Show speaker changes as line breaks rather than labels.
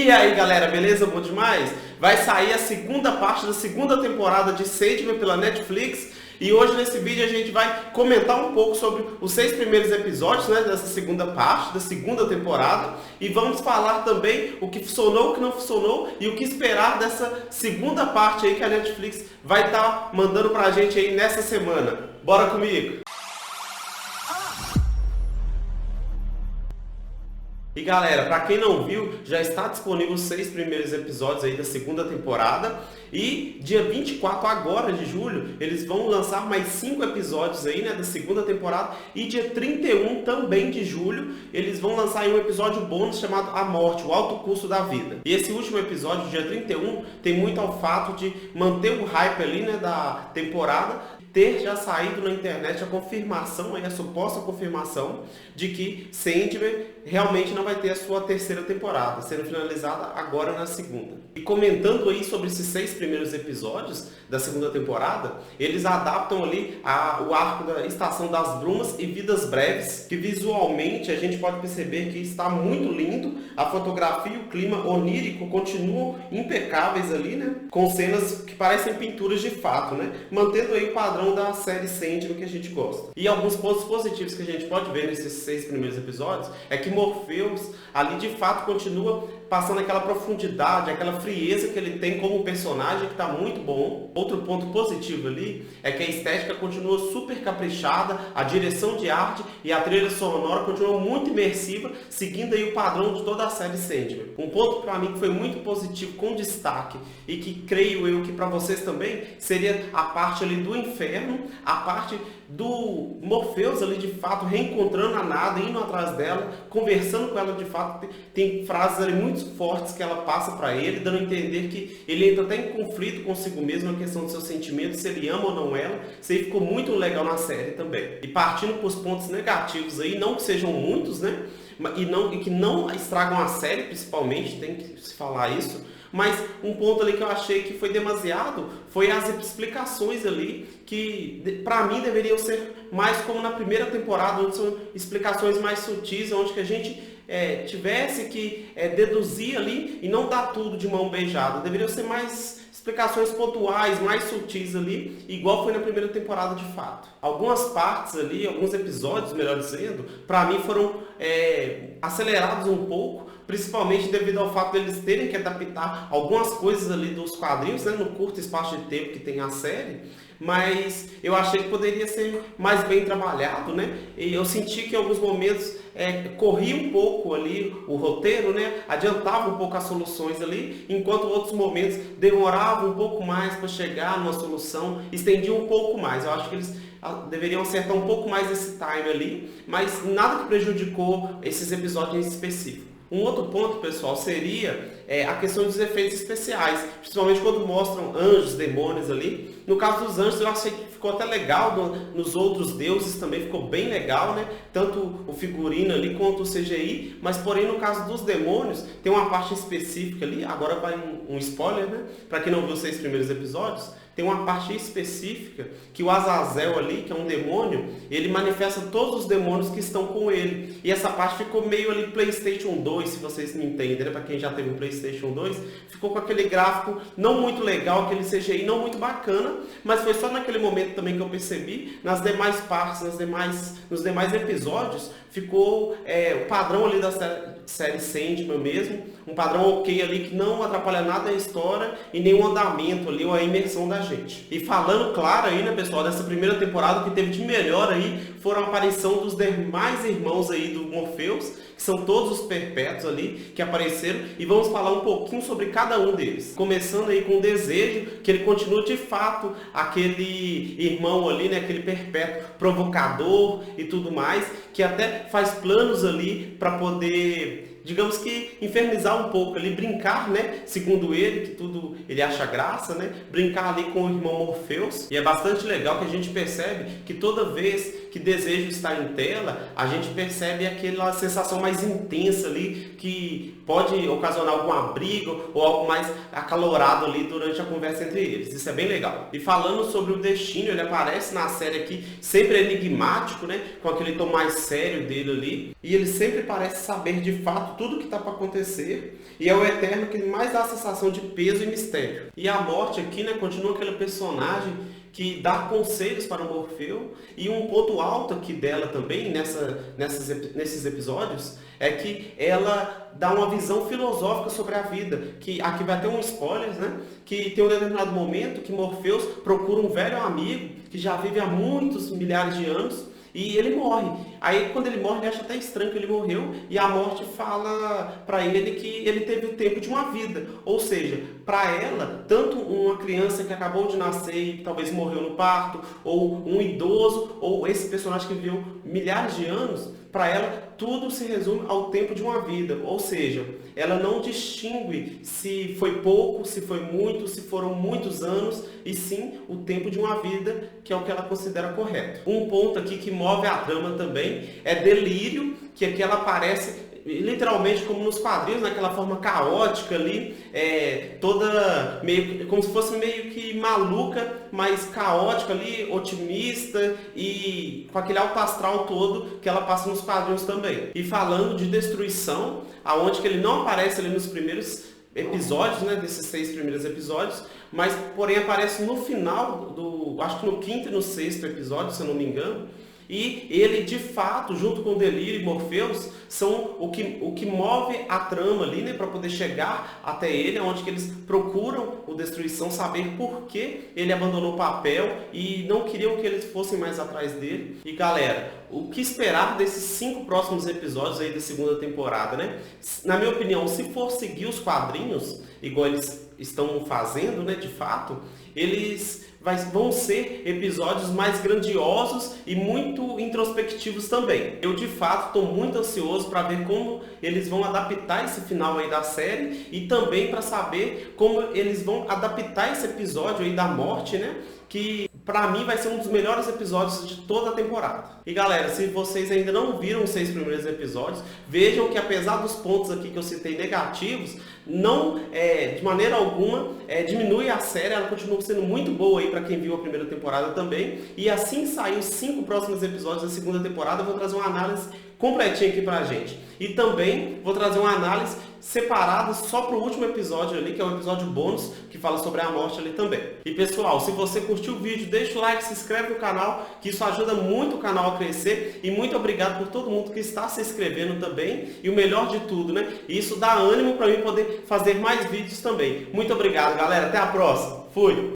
E aí galera, beleza? Bom demais? Vai sair a segunda parte da segunda temporada de Sandman pela Netflix. E hoje nesse vídeo a gente vai comentar um pouco sobre os 6 primeiros episódios, né, dessa segunda parte, da segunda temporada. E vamos falar também o que funcionou, o que não funcionou e o que esperar dessa segunda parte aí que a Netflix vai estar mandando pra gente aí nessa semana. Bora comigo! E galera, pra quem não viu, já está disponível os 6 primeiros episódios aí da segunda temporada. E dia 24 agora de julho, eles vão lançar mais 5 episódios aí, né, da segunda temporada. E dia 31 também de julho, eles vão lançar aí um episódio bônus chamado A Morte, o Alto Custo da Vida. E esse último episódio, dia 31, tem muito ao fato de manter o hype ali, né, da temporada. Ter já saído na internet a confirmação, a suposta confirmação de que Sandman realmente não vai ter a sua terceira temporada, sendo finalizada agora na segunda. E comentando aí sobre esses 6 primeiros episódios da segunda temporada, eles adaptam ali o arco da Estação das Brumas e Vidas Breves, que visualmente a gente pode perceber que está muito lindo, a fotografia e o clima onírico continuam impecáveis ali, né? Com cenas que parecem pinturas de fato, né? Mantendo aí o padrão da série Sandman que a gente gosta. E alguns pontos positivos que a gente pode ver nesses 6 primeiros episódios é que Morpheus ali de fato continua passando aquela profundidade, aquela frieza que ele tem como personagem, que está muito bom. Outro ponto positivo ali é que a estética continua super caprichada, a direção de arte e a trilha sonora continuam muito imersiva, seguindo aí o padrão de toda a série Sandman. Um ponto para mim que foi muito positivo, com destaque, e que creio eu que para vocês também, seria a parte ali do inferno, a parte do Morpheus ali de fato reencontrando a Nada, indo atrás dela, conversando com ela de fato. Tem frases ali muito fortes que ela passa para ele, dando a entender que ele entra até em conflito consigo mesmo na questão dos seus sentimentos, se ele ama ou não ela. Isso aí ficou muito legal na série também. E partindo para os pontos negativos aí, não que sejam muitos, né, e que não estragam a série, principalmente, tem que se falar isso. Mas um ponto ali que eu achei que foi demasiado foi as explicações ali, que pra mim deveriam ser mais como na primeira temporada, onde são explicações mais sutis, onde que a gente tivesse que deduzir ali e não dar tudo de mão beijada. Deveriam ser mais explicações pontuais, mais sutis ali, igual foi na primeira temporada de fato. Algumas partes ali, alguns episódios, melhor dizendo, pra mim foram acelerados um pouco, principalmente devido ao fato deles terem que adaptar algumas coisas ali dos quadrinhos, né, no curto espaço de tempo que tem a série. Mas eu achei que poderia ser mais bem trabalhado, né? E eu senti que em alguns momentos corria um pouco ali o roteiro, né? Adiantava um pouco as soluções ali, enquanto outros momentos demoravam um pouco mais para chegar numa solução, estendiam um pouco mais. Eu acho que eles deveriam acertar um pouco mais esse time ali, mas nada que prejudicou esses episódios em específico. Um outro ponto, pessoal, seria a questão dos efeitos especiais, principalmente quando mostram anjos, demônios ali. No caso dos anjos, eu achei que ficou até legal, nos outros deuses também ficou bem legal, né? Tanto o figurino ali quanto o CGI, mas porém no caso dos demônios, tem uma parte específica ali, agora vai um spoiler, né? Para quem não viu os 6 primeiros episódios, tem uma parte específica que o Azazel ali, que é um demônio, ele manifesta todos os demônios que estão com ele. E essa parte ficou meio ali PlayStation 2, se vocês me entendem, né? Para quem já teve um PlayStation 2, ficou com aquele gráfico não muito legal, aquele CGI não muito bacana, mas foi só naquele momento também que eu percebi. Nas demais partes, nos demais episódios, ficou o padrão ali da série Sandman mesmo, um padrão ok ali que não atrapalha nada a história e nem o andamento ali ou a imersão da gente. E falando claro aí, né, pessoal, dessa primeira temporada, o que teve de melhor aí foram a aparição dos demais irmãos aí do Morpheus, que são todos os perpétuos ali que apareceram, e vamos falar um pouquinho sobre cada um deles. Começando aí com o Desejo, que ele continua de fato aquele irmão ali, né, aquele perpétuo provocador e tudo mais, que até faz planos ali para poder, digamos que, infernizar um pouco ali, brincar, né, segundo ele, que tudo ele acha graça, né, brincar ali com o irmão Morpheus. E é bastante legal que a gente percebe que toda vez que desejam estar em tela, a gente percebe aquela sensação mais intensa ali, que pode ocasionar alguma briga ou algo mais acalorado ali durante a conversa entre eles. Isso é bem legal. E falando sobre o Destino, ele aparece na série aqui sempre enigmático, né? Com aquele tom mais sério dele ali. E ele sempre parece saber de fato tudo o que está para acontecer. E é o Eterno que mais dá a sensação de peso e mistério. E a Morte aqui, né, continua aquele personagem que dá conselhos para o Morfeu, e um ponto alto aqui dela também, nesses episódios, é que ela dá uma visão filosófica sobre a vida, que aqui vai ter um spoiler, né? Que tem um determinado momento que Morfeus procura um velho amigo, que já vive há muitos milhares de anos, e ele morre. Aí quando ele morre, ele acha até estranho que ele morreu, e a Morte fala para ele que ele teve o tempo de uma vida. Ou seja, para ela, tanto uma criança que acabou de nascer e talvez morreu no parto, ou um idoso, ou esse personagem que viveu milhares de anos, para ela tudo se resume ao tempo de uma vida. Ou seja, ela não distingue se foi pouco, se foi muito, se foram muitos anos, e sim o tempo de uma vida, que é o que ela considera correto. Um ponto aqui que move a trama também é Delírio, que aqui ela aparece literalmente como nos quadrinhos, naquela forma caótica ali, toda meio como se fosse meio que maluca, mas caótica ali, otimista e com aquele alto astral todo que ela passa nos quadrinhos também. E falando de destruição, aonde que ele não aparece ali nos primeiros episódios, né, desses 6 primeiros episódios, mas porém aparece no final acho que no 5º e no 6º episódio, se eu não me engano. E ele, de fato, junto com Delírio e Morfeus, são o que move a trama ali, né, para poder chegar até ele, onde que eles procuram o Destruição, saber por que ele abandonou o papel e não queriam que eles fossem mais atrás dele. E galera, o que esperar desses 5 próximos episódios aí da segunda temporada, né? Na minha opinião, se for seguir os quadrinhos, igual eles estão fazendo, né, de fato, eles vão ser episódios mais grandiosos e muito introspectivos também. Eu, de fato, estou muito ansioso para ver como eles vão adaptar esse final aí da série e também para saber como eles vão adaptar esse episódio aí da morte, né? Que pra mim vai ser um dos melhores episódios de toda a temporada. E galera, se vocês ainda não viram os 6 primeiros episódios, vejam que apesar dos pontos aqui que eu citei negativos, não, de maneira alguma, diminui a série, ela continua sendo muito boa aí pra quem viu a primeira temporada também. E assim sair os 5 próximos episódios da segunda temporada, eu vou trazer uma análise completinha aqui pra gente. E também vou trazer uma análise separada só pro último episódio ali, que é o episódio bônus, que fala sobre a morte ali também. E pessoal, se você curtiu o vídeo, deixa o like, se inscreve no canal, que isso ajuda muito o canal a crescer. E muito obrigado por todo mundo que está se inscrevendo também. E o melhor de tudo, né? Isso dá ânimo para mim poder fazer mais vídeos também. Muito obrigado, galera. Até a próxima. Fui!